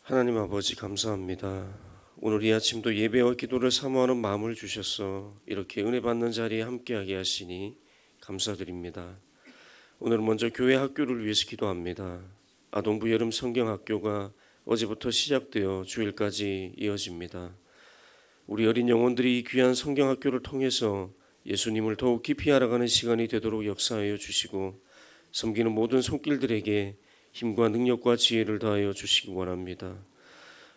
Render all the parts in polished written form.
하나님 아버지 감사합니다. 오늘 이 아침도 예배와 기도를 사모하는 마음을 주셔서 이렇게 은혜 받는 자리에 함께하게 하시니 감사드립니다. 오늘 먼저 교회 학교를 위해서 기도합니다. 아동부 여름 성경학교가 어제부터 시작되어 주일까지 이어집니다. 우리 어린 영혼들이 이 귀한 성경학교를 통해서 예수님을 더욱 깊이 알아가는 시간이 되도록 역사하여 주시고 섬기는 모든 손길들에게 힘과 능력과 지혜를 더하여 주시기 원합니다.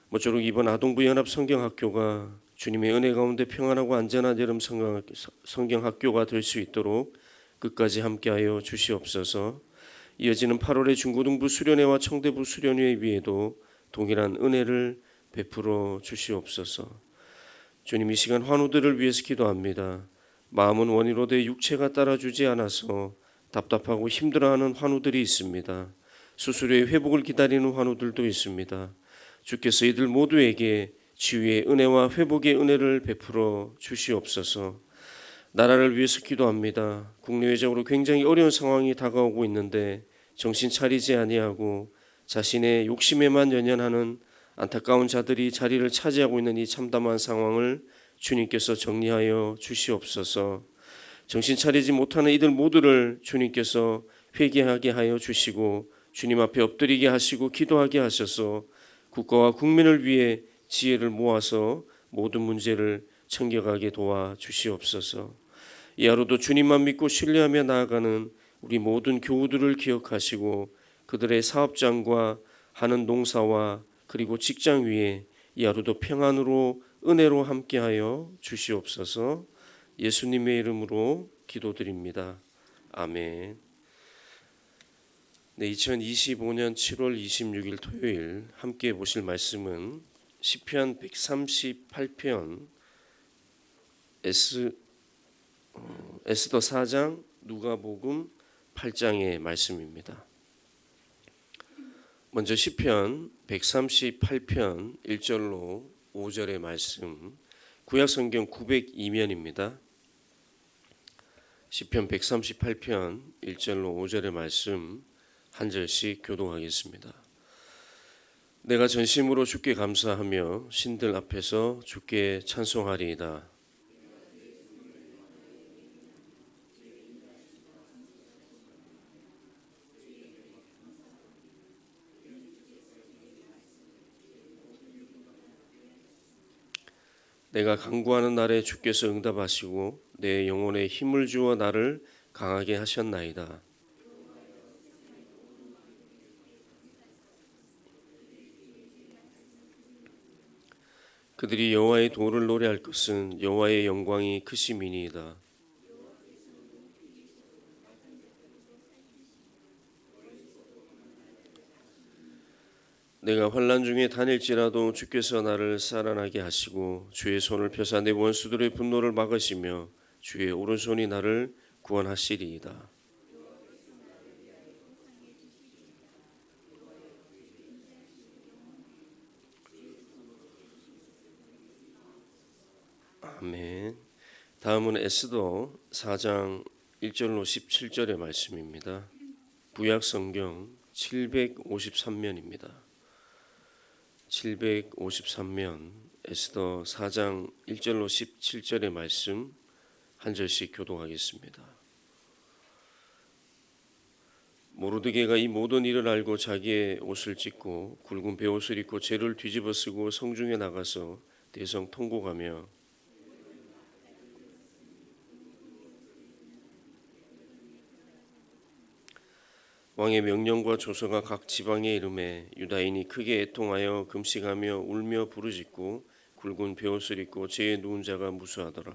모쪼록 이번 아동부 연합 성경학교가 주님의 은혜 가운데 평안하고 안전한 여름 성경학교가 될 수 있도록 끝까지 함께하여 주시옵소서. 이어지는 8월의 중고등부 수련회와 청대부 수련회 위에도 동일한 은혜를 베풀어 주시옵소서. 주님, 이 시간 환우들을 위해서 기도합니다. 마음은 원이로되 육체가 따라주지 않아서 답답하고 힘들어하는 환우들이 있습니다. 수술의 회복을 기다리는 환우들도 있습니다. 주께서 이들 모두에게 치유의 은혜와 회복의 은혜를 베풀어 주시옵소서. 나라를 위해서 기도합니다. 국내외적으로 굉장히 어려운 상황이 다가오고 있는데 정신 차리지 아니하고 자신의 욕심에만 연연하는 안타까운 자들이 자리를 차지하고 있는 이 참담한 상황을 주님께서 정리하여 주시옵소서. 정신 차리지 못하는 이들 모두를 주님께서 회개하게 하여 주시고 주님 앞에 엎드리게 하시고 기도하게 하셔서 국가와 국민을 위해 지혜를 모아서 모든 문제를 챙겨가게 도와 주시옵소서. 이 하루도 주님만 믿고 신뢰하며 나아가는 우리 모든 교우들을 기억하시고 그들의 사업장과 하는 농사와 그리고 직장 위에 이 하루도 평안으로 은혜로 함께하여 주시옵소서. 예수님의 이름으로 기도드립니다. 아멘. 네, 2025년 7월 26일 토요일 함께 보실 말씀은 시편 138편 에스더 4장 누가복음 8장의 말씀입니다. 먼저 시편 138편 1절로 5절의 말씀, 구약성경 902면입니다. 시편 138편 1절로 5절의 말씀 한 절씩 교독하겠습니다. 내가 전심으로 주께 감사하며 신들 앞에서 주께 찬송하리이다. 내가 간구하는 날에 주께서 응답하시고 내 영혼에 힘을 주어 나를 강하게 하셨나이다. 그들이 여호와의 도를 노래할 것은 여호와의 영광이 크심이니이다. 내가 환난 중에 다닐지라도 주께서 나를 살아나게 하시고 주의 손을 펴사 내 원수들의 분노를 막으시며 주의 오른손이 나를 구원하시리이다. 아멘. 다음은 에스더 4장 1절로 17절의 말씀입니다. 구약성경 753면입니다. 753면 에스더 4장 1절로 17절의 말씀 한 절씩 교독하겠습니다. 모르드게가 이 모든 일을 알고 자기의 옷을 찢고 굵은 베옷을 입고 재를 뒤집어 쓰고 성중에 나가서 대성 통곡하며 왕의 명령과 조서가 각 지방에 이르매 유다인이 크게 애통하여 금식하며 울며 부르짖고 굵은 베옷을 입고 재에 누운 자가 무수하더라.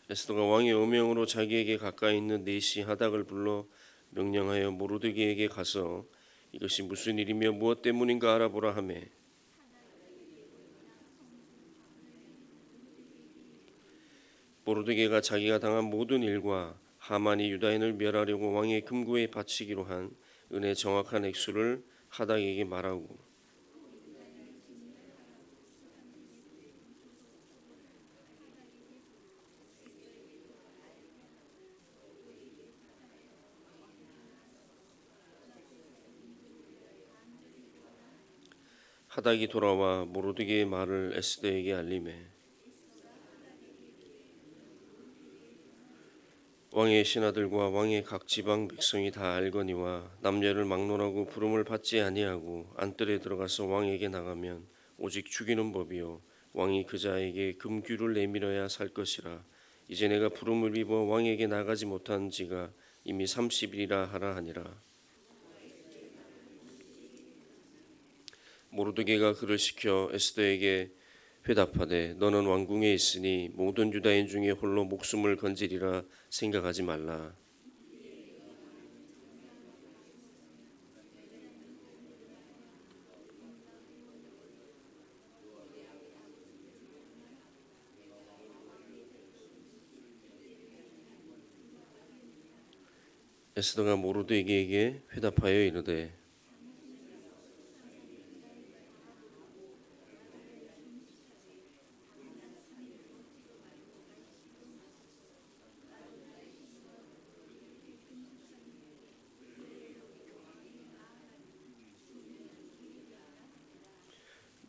에스더가 왕의 어명으로 자기에게 가까이 있는 네시 하닥을 불러 명령하여 모르드게에게 가서 이것이 무슨 일이며 무엇 때문인가 알아보라 하매 모르드게가 자기가 당한 모든 일과 하만이 유다인을 멸하려고 왕의 금고에 바치기로 한 은의 정확한 액수를 하닥에게 말하고 하닥이 돌아와 모르드게의 말을 에스더에게 알리매 왕의 신하들과 왕의 각 지방 백성이 다 알거니와 남녀를 막론하고 부름을 받지 아니하고 안뜰에 들어가서 왕에게 나가면 오직 죽이는 법이요 왕이 그 자에게 금규를 내밀어야 살 것이라. 이제 내가 부름을 입어 왕에게 나가지 못한 지가 이미 30일이라 하라 하니라. 모르드게가 그를 시켜 에스더에게 회답하되 너는 왕궁에 있으니 모든 유다인 중에 홀로 목숨을 건지리라 생각하지 말라. 에스더가 모르드게에게 회답하여 이르되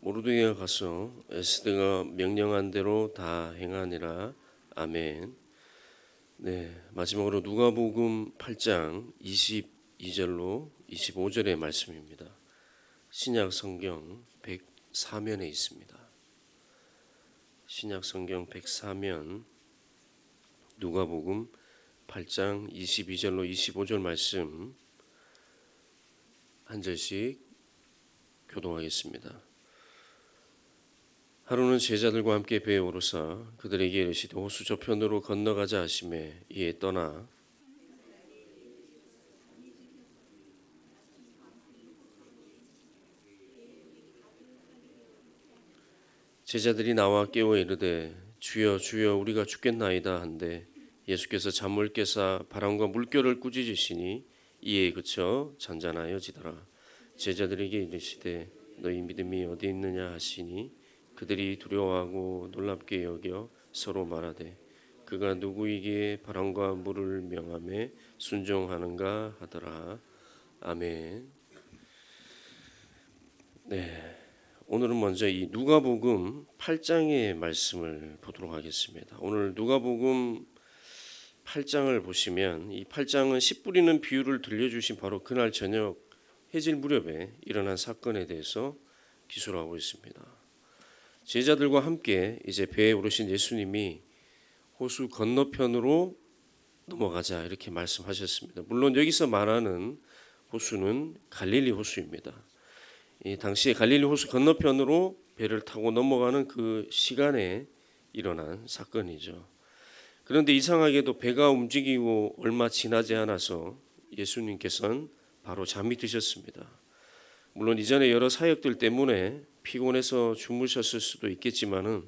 모르드게가 가서 에스더가 명령한 대로 다 행하니라. 아멘. 네, 마지막으로 누가복음 8장 22절로 25절의 말씀입니다. 신약 성경 104면에 있습니다. 신약 성경 104면 누가복음 8장 22절로 25절 말씀 한 절씩 교독하겠습니다. 하루는 제자들과 함께 배에 오르사 그들에게 이르시되 호수 저편으로 건너가자 하시매 이에 떠나 제자들이 나와 깨워 이르되 주여 주여 우리가 죽겠나이다 한데 예수께서 잠을 깨사 바람과 물결을 꾸짖으시니 이에 그쳐 잔잔하여지더라. 제자들에게 이르시되 너희 믿음이 어디 있느냐 하시니 그들이 두려워하고 놀랍게 여겨 서로 말하되 그가 누구이기에 바람과 물을 명함에 순종하는가 하더라. 아멘. 네, 오늘은 먼저 이 누가복음 8장의 말씀을 보도록 하겠습니다. 오늘 누가복음 8장을 보시면 이 8장은 씨 뿌리는 비유를 들려주신 바로 그날 저녁 해질 무렵에 일어난 사건에 대해서 기술하고 있습니다. 제자들과 함께 이제 배에 오르신 예수님이 호수 건너편으로 넘어가자 이렇게 말씀하셨습니다. 물론 여기서 말하는 호수는 갈릴리 호수입니다. 이 당시에 갈릴리 호수 건너편으로 배를 타고 넘어가는 그 시간에 일어난 사건이죠. 그런데 이상하게도 배가 움직이고 얼마 지나지 않아서 예수님께서는 바로 잠이 드셨습니다. 물론 이전에 여러 사역들 때문에 피곤해서 주무셨을 수도 있겠지만은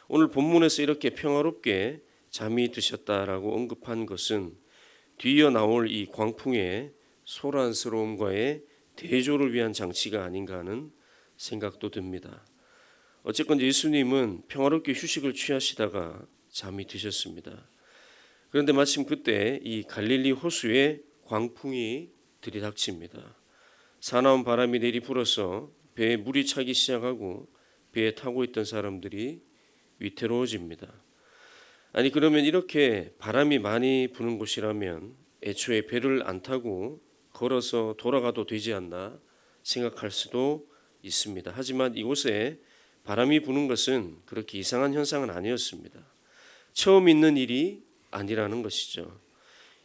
오늘 본문에서 이렇게 평화롭게 잠이 드셨다라고 언급한 것은 뒤이어 나올 이 광풍의 소란스러움과의 대조를 위한 장치가 아닌가 하는 생각도 듭니다. 어쨌건 예수님은 평화롭게 휴식을 취하시다가 잠이 드셨습니다. 그런데 마침 그때 이 갈릴리 호수에 광풍이 들이닥칩니다. 사나운 바람이 내리불어서 배에 물이 차기 시작하고 배에 타고 있던 사람들이 위태로워집니다. 아니 그러면 이렇게 바람이 많이 부는 곳이라면 애초에 배를 안 타고 걸어서 돌아가도 되지 않나 생각할 수도 있습니다. 하지만 이곳에 바람이 부는 것은 그렇게 이상한 현상은 아니었습니다. 처음 있는 일이 아니라는 것이죠.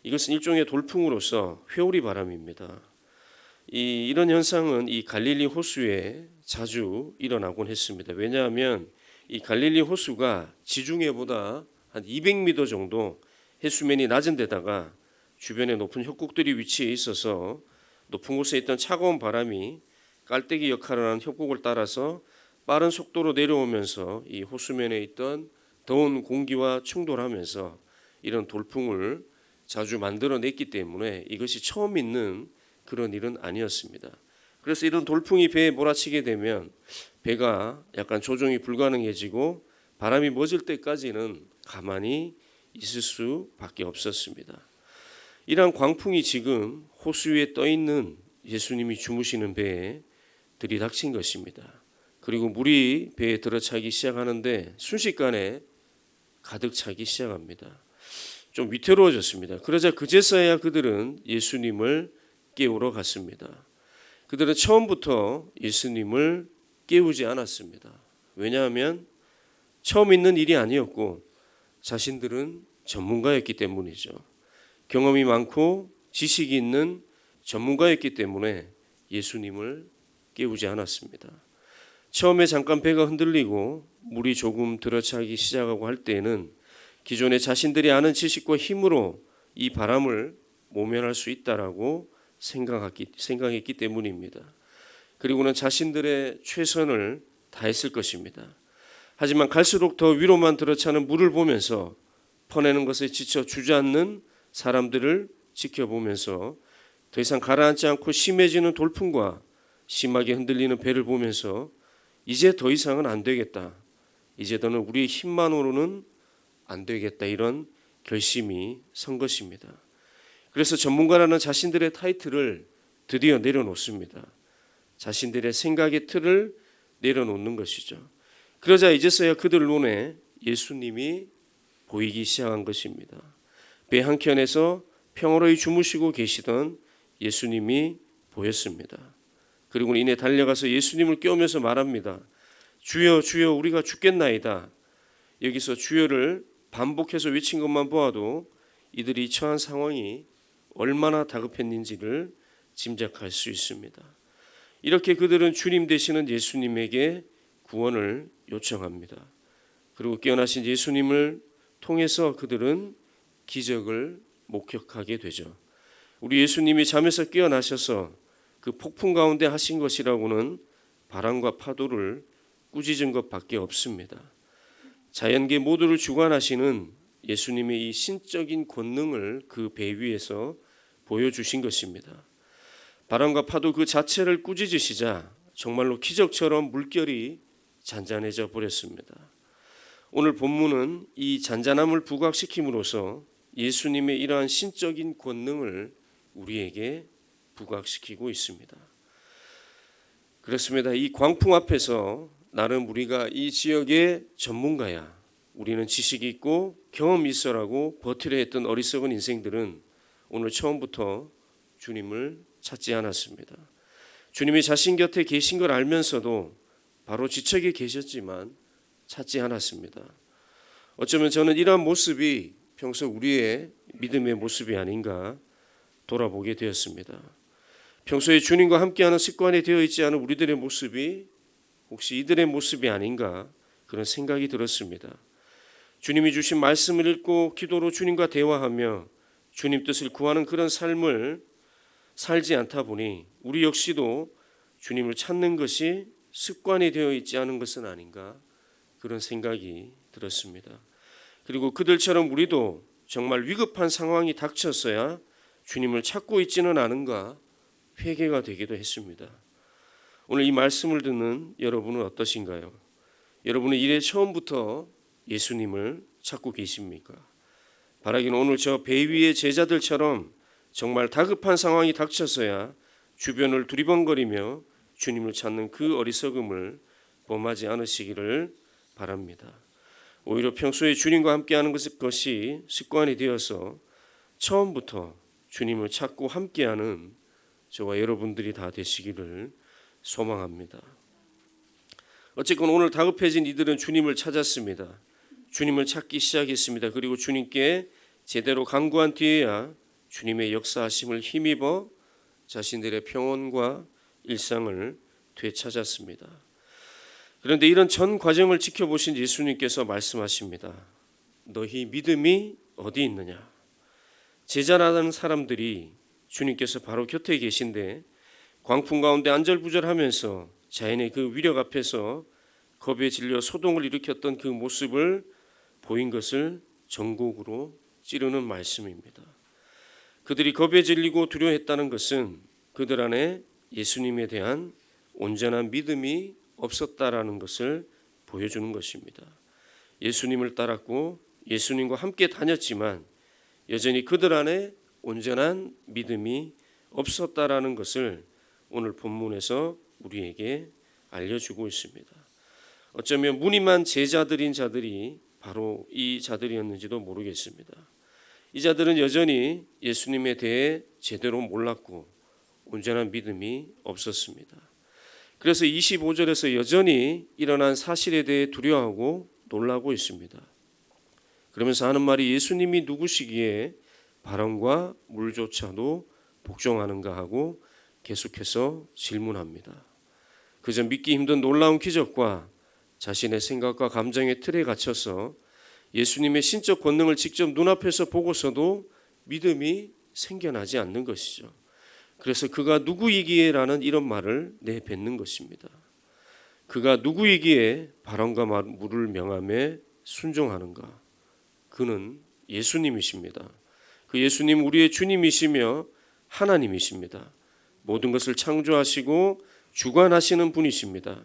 이것은 일종의 돌풍으로서 회오리 바람입니다. 이런 현상은 이 갈릴리 호수에 자주 일어나곤 했습니다. 왜냐하면 이 갈릴리 호수가 지중해보다 한 200m 정도 해수면이 낮은 데다가 주변에 높은 협곡들이 위치해 있어서 높은 곳에 있던 차가운 바람이 깔때기 역할을 하는 협곡을 따라서 빠른 속도로 내려오면서 이 호수면에 있던 더운 공기와 충돌하면서 이런 돌풍을 자주 만들어냈기 때문에 이것이 처음 있는 그런 일은 아니었습니다. 그래서 이런 돌풍이 배에 몰아치게 되면 배가 약간 조종이 불가능해지고 바람이 멎을 때까지는 가만히 있을 수밖에 없었습니다. 이러한 광풍이 지금 호수 위에 떠 있는 예수님이 주무시는 배에 들이닥친 것입니다. 그리고 물이 배에 들어차기 시작하는데 순식간에 가득 차기 시작합니다. 좀 위태로워졌습니다. 그러자 그제서야 그들은 예수님을 깨우러 갔습니다. 그들은 처음부터 예수님을 깨우지 않았습니다. 왜냐하면 처음 있는 일이 아니었고 자신들은 전문가였기 때문이죠. 경험이 많고 지식이 있는 전문가였기 때문에 예수님을 깨우지 않았습니다. 처음에 잠깐 배가 흔들리고 물이 조금 들어차기 시작하고 할 때에는 기존에 자신들이 아는 지식과 힘으로 이 바람을 모면할 수 있다라고 생각했기 때문입니다. 그리고는 자신들의 최선을 다했을 것입니다. 하지만 갈수록 더 위로만 들어차는 물을 보면서 퍼내는 것에 지쳐 주저앉는 사람들을 지켜보면서 더 이상 가라앉지 않고 심해지는 돌풍과 심하게 흔들리는 배를 보면서 이제 더 이상은 안 되겠다. 이제 더는 우리의 힘만으로는 안 되겠다. 이런 결심이 선 것입니다. 그래서 전문가라는 자신들의 타이틀을 드디어 내려놓습니다. 자신들의 생각의 틀을 내려놓는 것이죠. 그러자 이제서야 그들 눈에 예수님이 보이기 시작한 것입니다. 배 한켠에서 평화로이 주무시고 계시던 예수님이 보였습니다. 그리고 이내 달려가서 예수님을 깨우면서 말합니다. 주여 주여 우리가 죽겠나이다. 여기서 주여를 반복해서 외친 것만 보아도 이들이 처한 상황이 얼마나 다급했는지를 짐작할 수 있습니다. 이렇게 그들은 주님 되시는 예수님에게 구원을 요청합니다. 그리고 깨어나신 예수님을 통해서 그들은 기적을 목격하게 되죠. 우리 예수님이 잠에서 깨어나셔서 그 폭풍 가운데 하신 것이라고는 바람과 파도를 꾸짖은 것밖에 없습니다. 자연계 모두를 주관하시는 예수님의 이 신적인 권능을 그 배 위에서 보여주신 것입니다. 바람과 파도 그 자체를 꾸짖으시자 정말로 기적처럼 물결이 잔잔해져 버렸습니다. 오늘 본문은 이 잔잔함을 부각시킴으로써 예수님의 이러한 신적인 권능을 우리에게 부각시키고 있습니다. 그렇습니다. 이 광풍 앞에서 나는 우리가 이 지역의 전문가야, 우리는 지식이 있고 경험이 있어라고 버티려 했던 어리석은 인생들은 오늘 처음부터 주님을 찾지 않았습니다. 주님이 자신 곁에 계신 걸 알면서도 바로 지척에 계셨지만 찾지 않았습니다. 어쩌면 저는 이러한 모습이 평소 우리의 믿음의 모습이 아닌가 돌아보게 되었습니다. 평소에 주님과 함께하는 습관이 되어 있지 않은 우리들의 모습이 혹시 이들의 모습이 아닌가 그런 생각이 들었습니다. 주님이 주신 말씀을 읽고 기도로 주님과 대화하며 주님 뜻을 구하는 그런 삶을 살지 않다 보니 우리 역시도 주님을 찾는 것이 습관이 되어 있지 않은 것은 아닌가 그런 생각이 들었습니다. 그리고 그들처럼 우리도 정말 위급한 상황이 닥쳤어야 주님을 찾고 있지는 않은가 회개가 되기도 했습니다. 오늘 이 말씀을 듣는 여러분은 어떠신가요? 여러분은 이래 처음부터 예수님을 찾고 계십니까? 바라기는 오늘 저 배 위의 제자들처럼 정말 다급한 상황이 닥쳐서야 주변을 두리번거리며 주님을 찾는 그 어리석음을 범하지 않으시기를 바랍니다. 오히려 평소에 주님과 함께하는 것이 습관이 되어서 처음부터 주님을 찾고 함께하는 저와 여러분들이 다 되시기를 소망합니다. 어쨌건 오늘 다급해진 이들은 주님을 찾았습니다. 주님을 찾기 시작했습니다. 그리고 주님께 제대로 간구한 뒤에야 주님의 역사하심을 힘입어 자신들의 평온과 일상을 되찾았습니다. 그런데 이런 전 과정을 지켜보신 예수님께서 말씀하십니다. 너희 믿음이 어디 있느냐? 제자라는 사람들이 주님께서 바로 곁에 계신데 광풍 가운데 안절부절하면서 자연의 그 위력 앞에서 겁에 질려 소동을 일으켰던 그 모습을 보인 것을 전곡으로 찌르는 말씀입니다. 그들이 겁에 질리고 두려워했다는 것은 그들 안에 예수님에 대한 온전한 믿음이 없었다라는 것을 보여주는 것입니다. 예수님을 따랐고 예수님과 함께 다녔지만 여전히 그들 안에 온전한 믿음이 없었다라는 것을 오늘 본문에서 우리에게 알려주고 있습니다. 어쩌면 무늬만 제자들인 자들이 바로 이 자들이었는지도 모르겠습니다. 이 자들은 여전히 예수님에 대해 제대로 몰랐고 온전한 믿음이 없었습니다. 그래서 25절에서 여전히 일어난 사실에 대해 두려워하고 놀라고 있습니다. 그러면서 하는 말이 예수님이 누구시기에 바람과 물조차도 복종하는가 하고 계속해서 질문합니다. 그저 믿기 힘든 놀라운 기적과 자신의 생각과 감정의 틀에 갇혀서 예수님의 신적 권능을 직접 눈앞에서 보고서도 믿음이 생겨나지 않는 것이죠. 그래서 그가 누구이기에라는 이런 말을 내뱉는 것입니다. 그가 누구이기에 바람과 물을 명함에 순종하는가? 그는 예수님이십니다. 그 예수님 우리의 주님이시며 하나님이십니다. 모든 것을 창조하시고 주관하시는 분이십니다.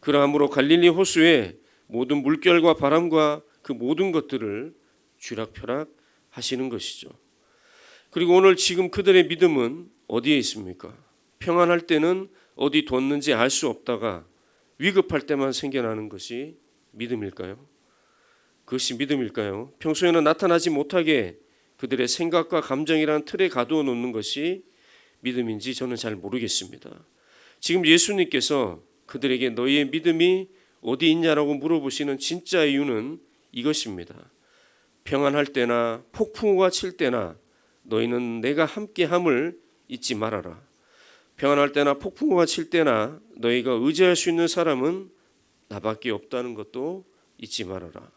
그러므로 갈릴리 호수에 모든 물결과 바람과 그 모든 것들을 쥐락펴락 하시는 것이죠. 그리고 오늘 지금 그들의 믿음은 어디에 있습니까? 평안할 때는 어디 뒀는지 알 수 없다가 위급할 때만 생겨나는 것이 믿음일까요? 그것이 믿음일까요? 평소에는 나타나지 못하게 그들의 생각과 감정이라는 틀에 가두어 놓는 것이 믿음인지 저는 잘 모르겠습니다. 지금 예수님께서 그들에게 너희의 믿음이 어디 있냐라고 물어보시는 진짜 이유는 이것입니다. 평안할 때나 폭풍우가 칠 때나 너희는 내가 함께함을 잊지 말아라. 평안할 때나 폭풍우가 칠 때나 너희가 의지할 수 있는 사람은 나밖에 없다는 것도 잊지 말아라.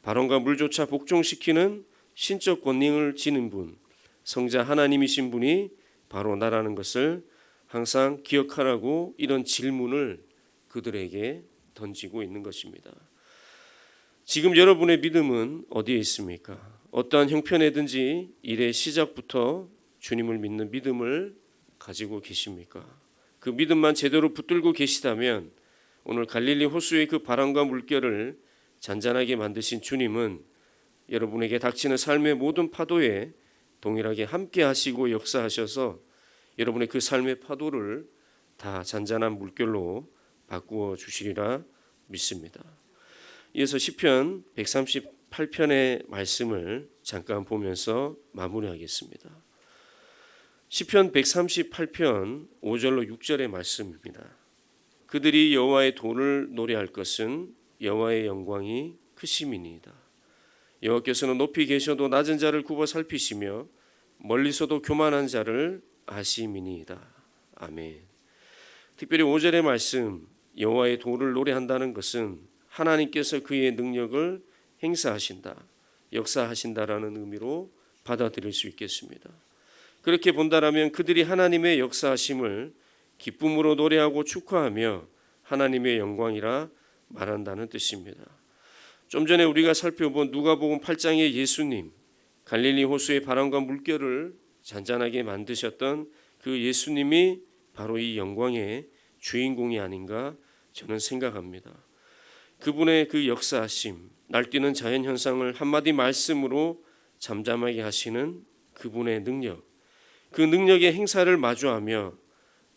바람과 물조차 복종시키는 신적 권능을 지닌 분, 성자 하나님이신 분이 바로 나라는 것을 항상 기억하라고 이런 질문을 그들에게 던지고 있는 것입니다. 지금 여러분의 믿음은 어디에 있습니까? 어떠한 형편이든지 일의 시작부터 주님을 믿는 믿음을 가지고 계십니까? 그 믿음만 제대로 붙들고 계시다면 오늘 갈릴리 호수의 그 바람과 물결을 잔잔하게 만드신 주님은 여러분에게 닥치는 삶의 모든 파도에 동일하게 함께 하시고 역사하셔서 여러분의 그 삶의 파도를 다 잔잔한 물결로 바꾸어 주시리라 믿습니다. 이어서 시편 138편의 말씀을 잠깐 보면서 마무리하겠습니다. 시편 138편 5절로 6절의 말씀입니다. 그들이 여호와의 도를 노래할 것은 여호와의 영광이 크심이니이다. 여호와께서는 높이 계셔도 낮은 자를 굽어 살피시며 멀리서도 교만한 자를 아심이니이다. 아멘. 특별히 5절의 말씀 여호와의 도를 노래한다는 것은 하나님께서 그의 능력을 행사하신다, 역사하신다라는 의미로 받아들일 수 있겠습니다. 그렇게 본다라면 그들이 하나님의 역사하심을 기쁨으로 노래하고 축하하며 하나님의 영광이라 말한다는 뜻입니다. 좀 전에 우리가 살펴본 누가복음 8장의 예수님, 갈릴리 호수의 바람과 물결을 잔잔하게 만드셨던 그 예수님이 바로 이 영광의 주인공이 아닌가 저는 생각합니다. 그분의 그 역사하심, 날뛰는 자연현상을 한마디 말씀으로 잠잠하게 하시는 그분의 능력, 그 능력의 행사를 마주하며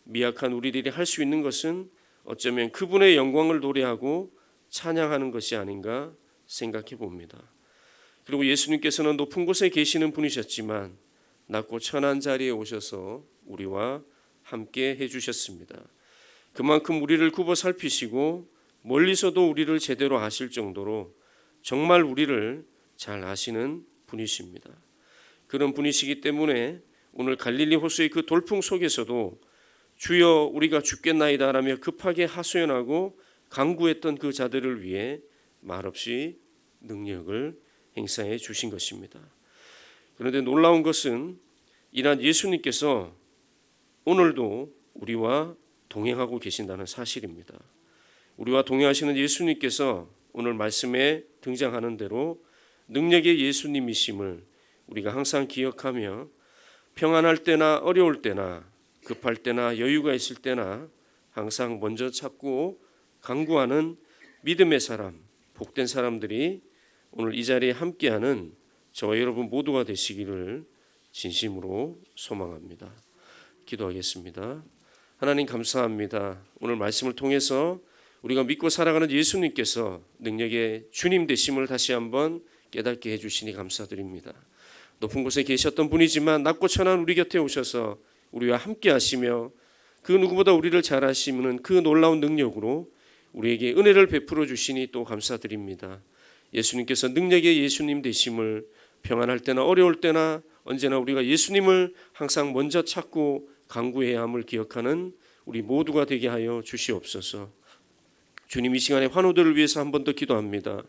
미약한 우리들이 할 수 있는 것은 어쩌면 그분의 영광을 노래하고 찬양하는 것이 아닌가 생각해 봅니다. 그리고 예수님께서는 높은 곳에 계시는 분이셨지만 낮고 천한 자리에 오셔서 우리와 함께 해주셨습니다. 그만큼 우리를 굽어 살피시고 멀리서도 우리를 제대로 아실 정도로 정말 우리를 잘 아시는 분이십니다. 그런 분이시기 때문에 오늘 갈릴리 호수의 그 돌풍 속에서도 주여 우리가 죽겠나이다 라며 급하게 하소연하고 간구했던 그 자들을 위해 말없이 능력을 행사해 주신 것입니다. 그런데 놀라운 것은 이런 예수님께서 오늘도 우리와 동행하고 계신다는 사실입니다. 우리와 동행하시는 예수님께서 오늘 말씀에 등장하는 대로 능력의 예수님이심을 우리가 항상 기억하며 평안할 때나 어려울 때나 급할 때나 여유가 있을 때나 항상 먼저 찾고 간구하는 믿음의 사람, 복된 사람들이 오늘 이 자리에 함께하는 저와 여러분 모두가 되시기를 진심으로 소망합니다. 기도하겠습니다. 하나님 감사합니다. 오늘 말씀을 통해서 우리가 믿고 살아가는 예수님께서 능력의 주님 되심을 다시 한번 깨닫게 해주시니 감사드립니다. 높은 곳에 계셨던 분이지만 낮고 천한 우리 곁에 오셔서 우리와 함께 하시며 그 누구보다 우리를 잘 아시는 그 놀라운 능력으로 우리에게 은혜를 베풀어 주시니 또 감사드립니다. 예수님께서 능력의 예수님 되심을 평안할 때나 어려울 때나 언제나 우리가 예수님을 항상 먼저 찾고 간구해야 함을 기억하는 우리 모두가 되게 하여 주시옵소서. 주님, 이 시간에 환우들을 위해서 한 번 더 기도합니다.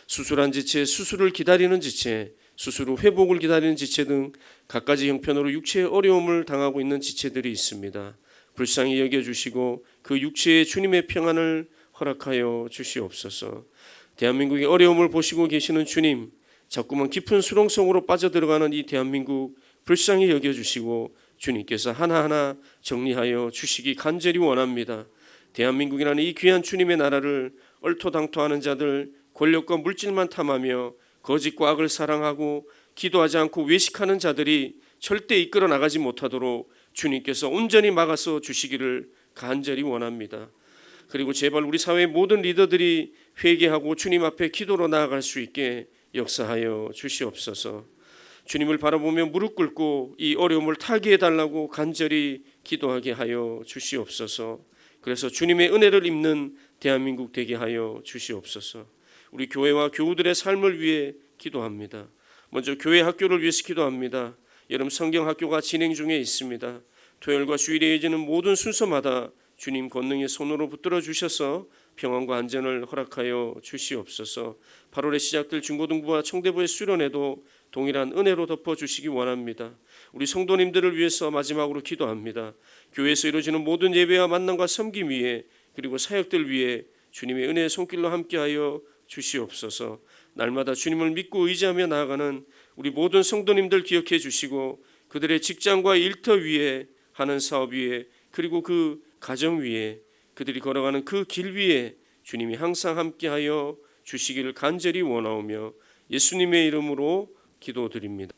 수술한 지체, 수술을 기다리는 지체, 수술 후 회복을 기다리는 지체 등 갖가지 형편으로 육체의 어려움을 당하고 있는 지체들이 있습니다. 불쌍히 여겨주시고 그 육체의 주님의 평안을 허락하여 주시옵소서. 대한민국의 어려움을 보시고 계시는 주님, 자꾸만 깊은 수렁 속으로 빠져들어가는 이 대한민국 불쌍히 여겨주시고 주님께서 하나하나 정리하여 주시기 간절히 원합니다. 대한민국이라는 이 귀한 주님의 나라를 얼토당토하는 자들, 권력과 물질만 탐하며 거짓과 악을 사랑하고 기도하지 않고 외식하는 자들이 절대 이끌어 나가지 못하도록 주님께서 온전히 막아서 주시기를 간절히 원합니다. 그리고 제발 우리 사회의 모든 리더들이 회개하고 주님 앞에 기도로 나아갈 수 있게 역사하여 주시옵소서. 주님을 바라보며 무릎 꿇고 이 어려움을 타개해 달라고 간절히 기도하게 하여 주시옵소서. 그래서 주님의 은혜를 입는 대한민국 되게 하여 주시옵소서. 우리 교회와 교우들의 삶을 위해 기도합니다. 먼저 교회 학교를 위해서 기도합니다. 여름 성경 학교가 진행 중에 있습니다. 토요일과 주일에 이어지는 모든 순서마다 주님 권능의 손으로 붙들어 주셔서 평안과 안전을 허락하여 주시옵소서. 8월에 시작될 중고등부와 청대부의 수련회도 동일한 은혜로 덮어주시기 원합니다. 우리 성도님들을 위해서 마지막으로 기도합니다. 교회에서 이루어지는 모든 예배와 만남과 섬김 위에 그리고 사역들 위에 주님의 은혜의 손길로 함께하여 주시옵소서. 날마다 주님을 믿고 의지하며 나아가는 우리 모든 성도님들 기억해 주시고 그들의 직장과 일터 위에 하는 사업 위에 그리고 그 가정 위에 그들이 걸어가는 그 길 위에 주님이 항상 함께하여 주시기를 간절히 원하오며 예수님의 이름으로 기도드립니다.